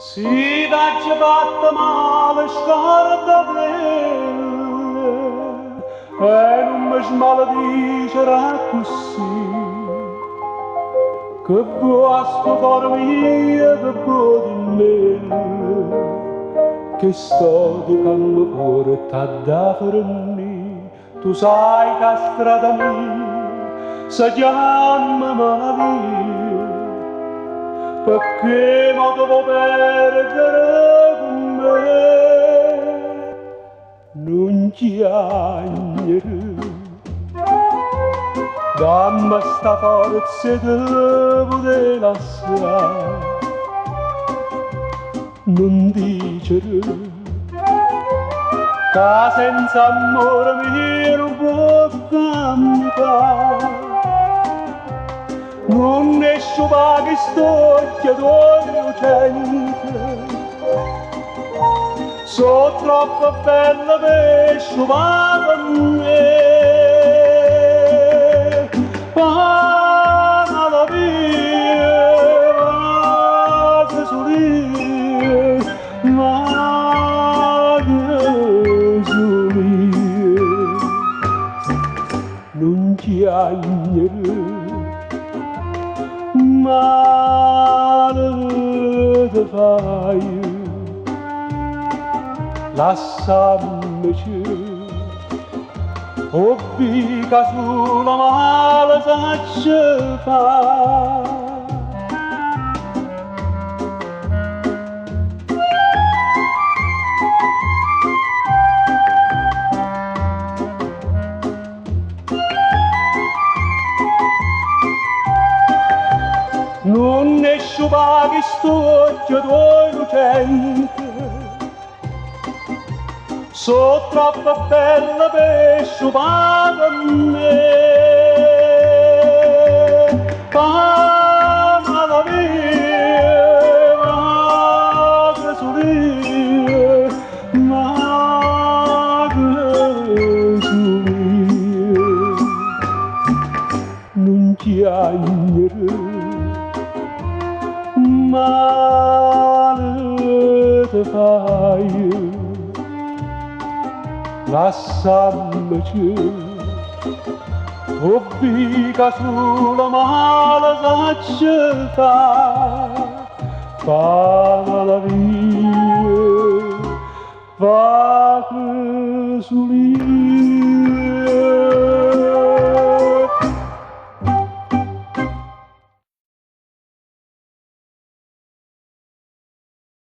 Si t'hai fatto male, scorda bene, e non mi smaledicerà così, che vuoi sto cuore mio, che vuoi di me, che sto toccando cuore t'ha da fermi, tu sai che strada mia, si chiama malavia, perché non devo perdere con me, non chiagnere, dammi sta forza e te poter lasciare, non dicere, che senza amore mio non può cambiare. Non ne sciupa che sto innocente, sono troppo bella per sciupare per me. Ma la mia, ma che solia, ma che solia, non chiagnere, male te fai, lasciamici, o bica sulla male faccia fa. Non ne sciupa che sto occhio tuo innocente, so troppo bella per sciupare per me. Ma la mia, ma che solia, ma che solia, non chiagnere, male te fai, lasciamici, o bica sulla male faccia fa la via, fa che solia.